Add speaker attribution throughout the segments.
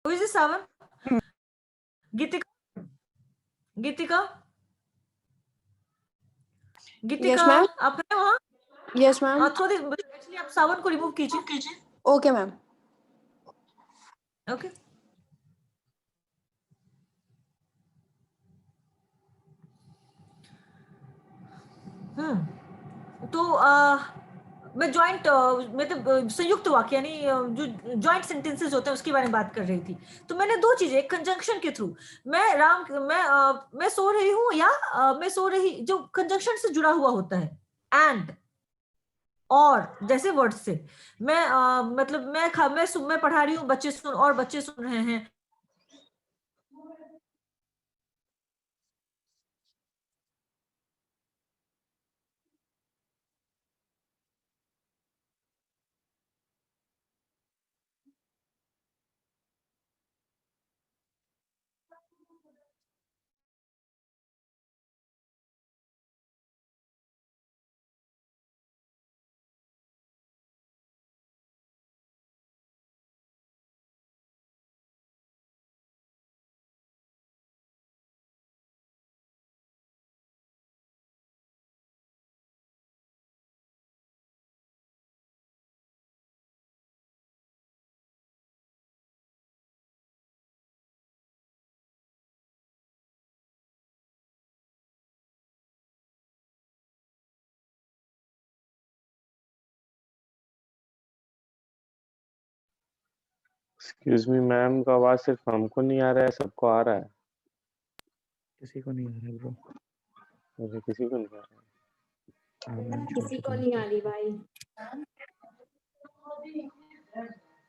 Speaker 1: Who is this, Savan? Gitika? Gitika?
Speaker 2: Yes, ma'am.
Speaker 1: आप हैं वहाँ?
Speaker 2: Yes, ma'am.
Speaker 1: थोड़ी एक्चुअली आप सावन को रिमूव कीजिए.
Speaker 2: Okay, ma'am.
Speaker 1: ओके. तो मैं जॉइंट मतलब संयुक्त वाक्य यानी जो जॉइंट सेंटेंसेस होते हैं उसके बारे में बात कर रही थी. तो मैंने दो चीजें, कंजंक्शन के थ्रू मैं सो रही हूँ या मैं सो रही, जो कंजंक्शन से जुड़ा हुआ होता है, एंड और जैसे वर्ड से मैं मतलब मैं पढ़ा रही हूँ, बच्चे सुन और बच्चे सुन रहे हैं.
Speaker 3: एक्सक्यूज मी मैम, का आवाज सिर्फ हमको नहीं आ रहा है, सबको आ रहा है?
Speaker 4: किसी को नहीं आ रहा ब्रो.
Speaker 3: मुझे किसी को नहीं आ रहा है.
Speaker 5: किसी को नहीं आ रही भाई.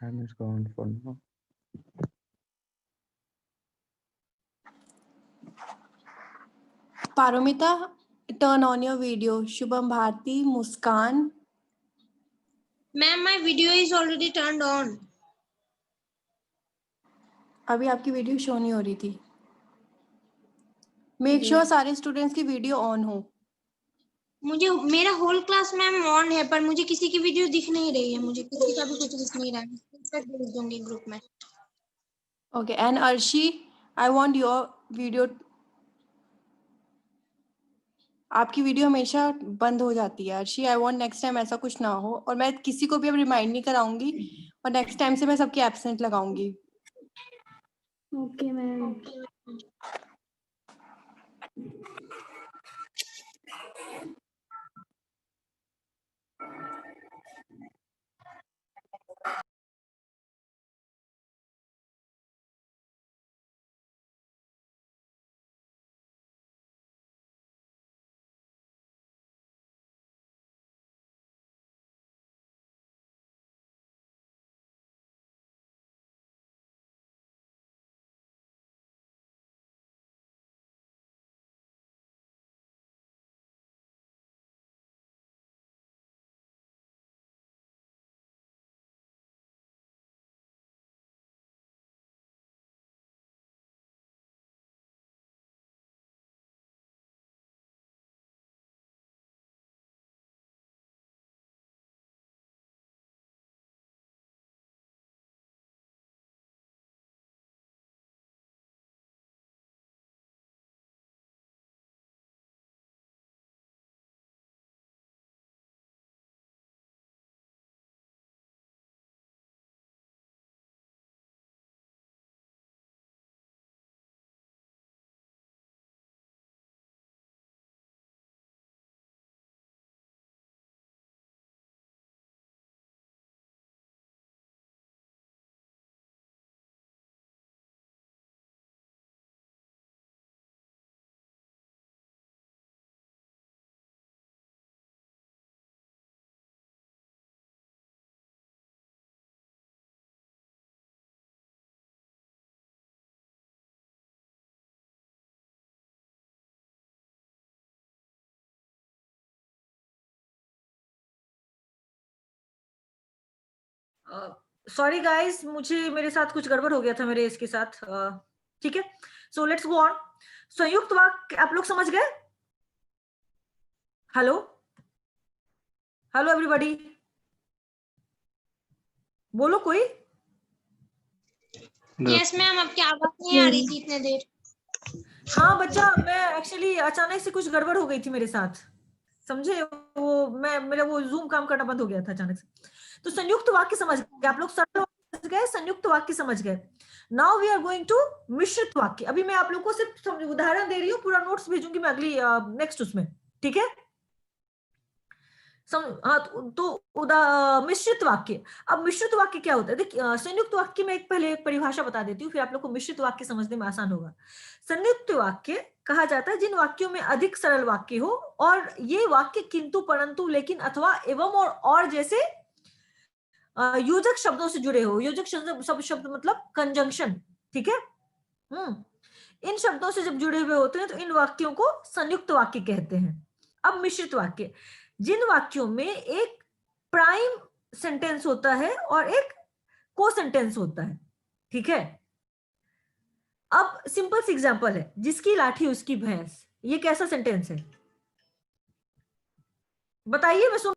Speaker 4: I'm just going for now.
Speaker 2: Paromita, turn on your video. Shubham Bharti, Muskan.
Speaker 5: Ma'am, my video is already turned on.
Speaker 2: अभी आपकी वीडियो शो नहीं हो रही थी. मेक श्योर सारे स्टूडेंट्स की वीडियो ऑन हो.
Speaker 5: मुझे मेरा होल क्लास मैम ऑन है, पर मुझे किसी की वीडियो दिख नहीं रही है. मुझे किसी का भी कुछ दिख नहीं रहा है. मैं भेज दूंगी ग्रुप में.
Speaker 2: Okay, and Arshi, I want your video. आपकी वीडियो हमेशा बंद हो जाती है Arshi. I want next time ऐसा कुछ ना हो, और मैं किसी को भी अब रिमाइंड नहीं कराऊंगी, और नेक्स्ट टाइम से मैं सबकी एब्सेंट लगाऊंगी.
Speaker 6: Okay ma'am.
Speaker 1: सॉरी गाइस, मुझे मेरे साथ कुछ गड़बड़ हो गया था मेरे इसके साथ. ठीक है, सो लेट्स गो ऑन. संयुक्त वाक्य आप लोग समझ गए? हेलो हेलो एवरीबॉडी, बोलो कोई.
Speaker 5: यस मैम, आपकी आवाज नहीं आ रही थी इतने देर।
Speaker 1: हाँ बच्चा, मैं एक्चुअली अचानक से कुछ गड़बड़ हो गई थी मेरे साथ, समझे? वो मेरा वो जूम काम करना बंद हो गया था अचानक से। तो संयुक्त वाक्य समझ गए आप लोग, सरल वाक्य समझ गए, संयुक्त वाक्य समझ गए। Now we are going to मिश्रित वाक्य। अभी मैं आप लोग को सिर्फ उदाहरण दे रही हूँ, पूरा नोट्स भेजूंगी मैं अगली नेक्स्ट उसमें, ठीक है? हाँ, मिश्रित वाक्य। अब मिश्रित वाक्य क्या होता है? देखिए, संयुक्त वाक्य में पहले एक परिभाषा बता देती हूँ, फिर आप लोग को मिश्रित वाक्य समझने में आसान होगा। संयुक्त वाक्य कहा जाता है जिन वाक्यों में अधिक सरल वाक्य हो, और ये वाक्य किंतु, परंतु, लेकिन, अथवा, एवं और जैसे योजक शब्दों से जुड़े हो। योजक शब्द मतलब कंजंक्शन, ठीक है? इन शब्दों से जब जुड़े हुए होते हैं तो इन वाक्यों को संयुक्त वाक्य कहते हैं। अब मिश्रित वाक्य, जिन वाक्यों में एक प्राइम सेंटेंस होता है और एक को सेंटेंस होता है, ठीक है? अब सिंपल सी एग्जांपल है, जिसकी लाठी उसकी भैंस। ये कैसा सेंटेंस है बताइए, मैं सुन।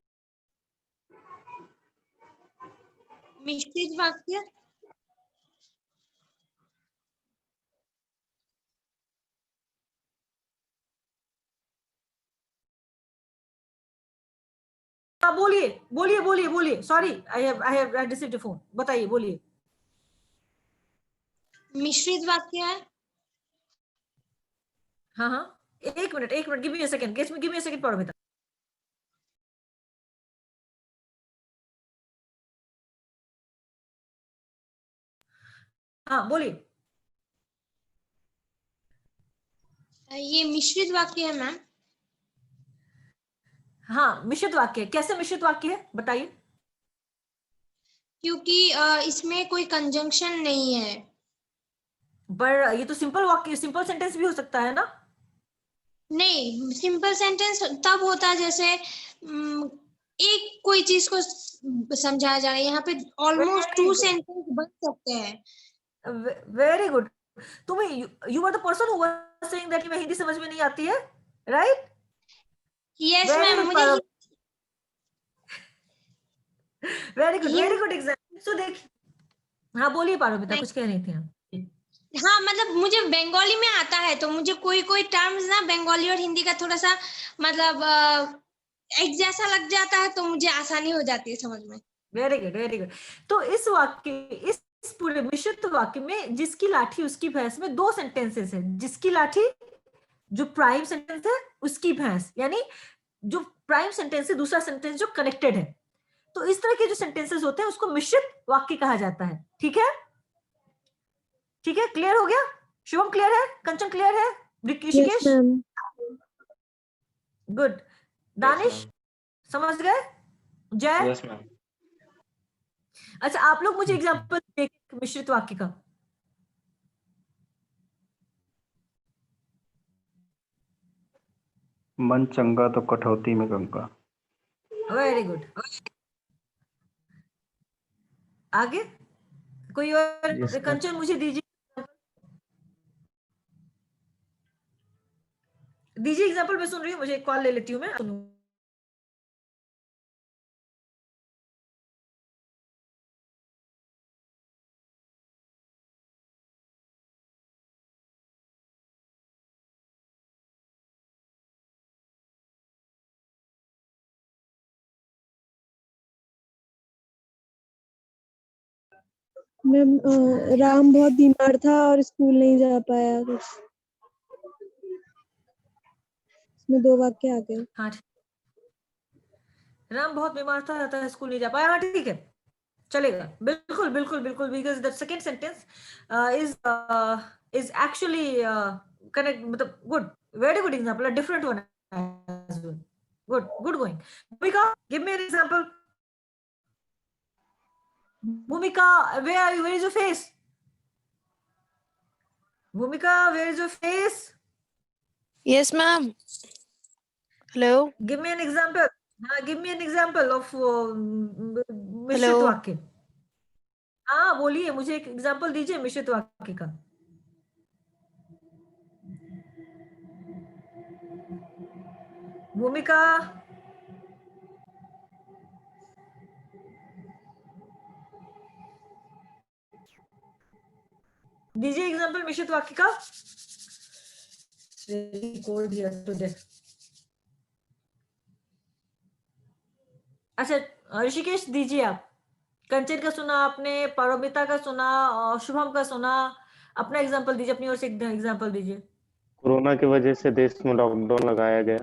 Speaker 5: मिश्रित वाक्य।
Speaker 1: हाँ, बोलिए बोलिए बोलिए बोलिए, sorry, I have received a phone. बताइए, बोलिए।
Speaker 5: मिश्रित वाक्य है।
Speaker 1: हाँ हाँ, एक minute, give me a second, give me a second, पढ़ो बेटा। हाँ, बोलिए।
Speaker 5: ये मिश्रित वाक्य है मैम।
Speaker 1: हाँ, मिश्रित वाक्य। कैसे मिश्रित वाक्य है बताइए?
Speaker 5: क्योंकि इसमें कोई कंजंक्शन नहीं है।
Speaker 1: पर ये तो सिंपल वाक्य, सिंपल सेंटेंस भी हो सकता है ना?
Speaker 5: नहीं, सिंपल सेंटेंस तब होता है जैसे एक कोई चीज को समझाया जा रहा है। यहाँ पे ऑलमोस्ट 2 सेंटेंस बन सकते हैं।
Speaker 1: Very good. तुम्हें, you are the person who was saying that मैं हिंदी समझ में नहीं आती है, right?
Speaker 5: Yes
Speaker 1: very
Speaker 5: ma'am,
Speaker 1: good
Speaker 5: मुझे
Speaker 1: पारो, very good, very
Speaker 5: Hindi.
Speaker 1: Good example. So देखिए, हाँ बोलिए पारो बेटा,
Speaker 5: नहीं,
Speaker 1: कुछ कह रही थी आप।
Speaker 5: हाँ मतलब मुझे बंगाली में आता है, तो मुझे कोई कोई टर्म्स ना बंगाली और हिंदी का थोड़ा सा मतलब एक जैसा लग जाता है, तो मुझे आसानी हो जाती है समझ में।
Speaker 1: Very good, very good. तो इस वाक्य, इस पूरे मिश्रित वाक्य में जिसकी लाठी उसकी भैंस में दो सेंटेंसेस है। जिसकी लाठी जो प्राइम सेंटेंस है, उसकी भैंस, यानी जो प्राइम सेंटेंस है, दूसरा सेंटेंस जो कनेक्टेड है। तो इस तरह के जो सेंटेंसेस होते हैं उसको मिश्रित वाक्य कहा जाता है, ठीक है? ठीक है, क्लियर हो गया? शिवम क्लियर है? कंचन क्लियर है?
Speaker 6: Yes
Speaker 1: Rishikesh
Speaker 6: ma'am.
Speaker 1: Good. Danish समझ गए? जय,
Speaker 7: यस मैम।
Speaker 1: अच्छा आप लोग मुझे एग्जांपल दें मिश्रित वाक्य का।
Speaker 4: मन चंगा तो कटौती में गंगा।
Speaker 1: Very good. आगे कोई और?
Speaker 4: Yes, ma'am.
Speaker 1: कंचन मुझे दीजिए एग्जांपल, मैं सुन रही हूँ, मुझे एक कॉल ले लेती हूँ, मैं सुनूं।
Speaker 6: मैम राम बहुत बीमार था और स्कूल नहीं जा पाया, तो इसमें 2 वाक्य आ गए।
Speaker 1: हाँ, राम बहुत बीमार था, अतः स्कूल नहीं जा पाया। हाँ ठीक है, चलेगा, बिल्कुल बिल्कुल बिल्कुल, because the second sentence is actually connect, मतलब good, very good example, a different one as well. Good, good going. Bhumika, give me an example. Bhumika, where is your face? Bhumika, where is your face?
Speaker 8: Yes, ma'am. Hello.
Speaker 1: Give me an example. Give me an example of मिश्रित
Speaker 8: Hello.
Speaker 1: वाक्य। हाँ बोलिए, मुझे एक example दीजिए मिश्रित वाक्य का। भूमिका, दीजिए एग्जाम्पल मिश्रित वाक्य का। Really cold here today. अच्छा ऋषिकेश दीजिए आप। कंचन का सुना आपने, पारोमिता का सुना, और शुभम का सुना। अपना एग्जाम्पल दीजिए, अपनी ओर से एग्जाम्पल दीजिए।
Speaker 3: कोरोना की वजह से देश में लॉकडाउन लगाया गया।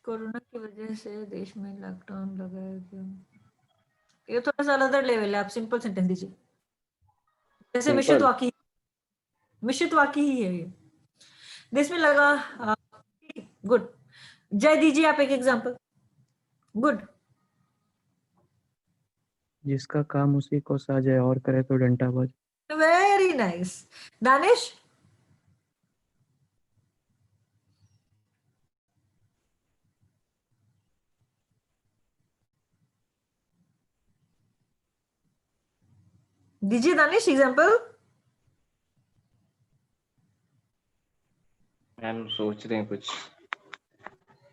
Speaker 1: कोरोना की वजह से देश में लॉकडाउन लगाया गया। ये थोड़ा सा अदर लेवल है, आप सिंपल सेंटेंस दीजिए। जैसे मिश्रित
Speaker 3: सिंपल।
Speaker 1: वाक्य, मिश्रित वाक्य ही है ये। देश में लगा। गुड। जय दीजिए आप एक एग्जाम्पल। गुड।
Speaker 4: जिसका काम उसी को साजे और करे तो डंटाबाज।
Speaker 1: Very nice. दानिश। दीजिए दानिश एग्जाम्पल।
Speaker 7: मैम सोच रहे हैं कुछ।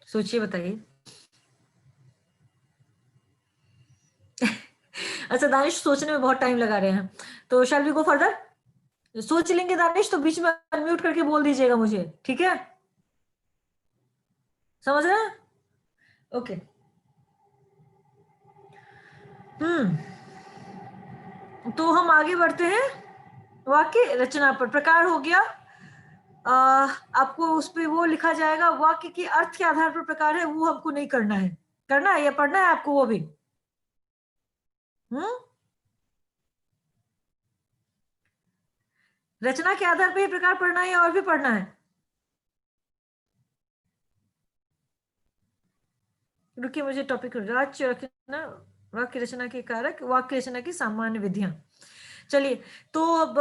Speaker 1: सोचिए बताइए। अच्छा दानिश सोचने में बहुत टाइम लगा रहे हैं, तो शैल वी गो फर्दर। सोच लेंगे दानिश तो बीच में अनम्यूट करके बोल दीजिएगा मुझे, ठीक है? समझ रहे हैं? ओके। तो हम आगे बढ़ते हैं। वाक्य रचना पर प्रकार हो गया। आपको उस पे वो लिखा जाएगा, वाक्य के अर्थ के आधार पर प्रकार है, वो हमको नहीं करना है। करना है या पढ़ना है आपको वो भी? रचना के आधार पर ये प्रकार पढ़ना है या और भी पढ़ना है? रुकिए, मुझे टॉपिक राज्य रखना। वाक्य रचना के कारक, वाक्य रचना की सामान्य विधियां। चलिए, तो अब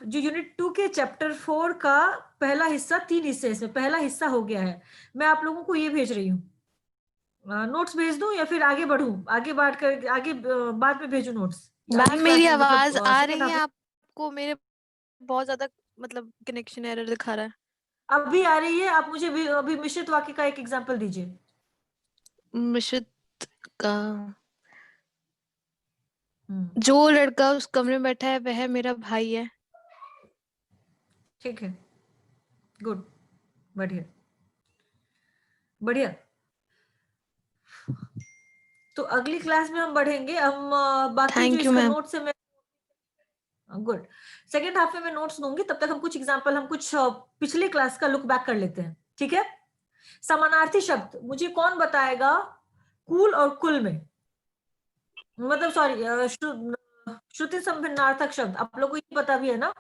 Speaker 1: जो यूनिट 2 के चैप्टर 4 का पहला हिस्सा, 3 हिस्से इसमें, पहला हिस्सा हो गया है। मैं आप लोगों को ये भेज रही हूँ। नोट्स भेज दूं या फिर आगे बढ़ूं? आगे बात कर, आगे बाद में भेजूं नोट्स?
Speaker 8: मैम मेरी आवाज आ रही है आपको? मेरे बहुत ज्यादा मतलब कनेक्शन एरर दिखा रहा है।
Speaker 1: अभी आ रही है। आप मुझे अभी मिश्रित वाक्य का एक एग्जांपल दीजिए।
Speaker 8: मिश्रित का, जो लड़का उस कमरे में बैठा है वह मेरा भाई है।
Speaker 1: ठीक है, गुड, बढ़िया बढ़िया। तो अगली क्लास में हम बढ़ेंगे। हम बाकी जो इसका नोट्स है, मैं गुड सेकेंड हाफ में मैं नोट्स दूंगी। तब तक हम कुछ एग्जांपल, हम कुछ पिछले क्लास का लुक बैक कर लेते हैं, ठीक है? समानार्थी शब्द मुझे कौन बताएगा? कुल और कुल में, मतलब सॉरी, श्रुति संभिन्नार्थक शब्द आप लोगों को ये पता भी है ना?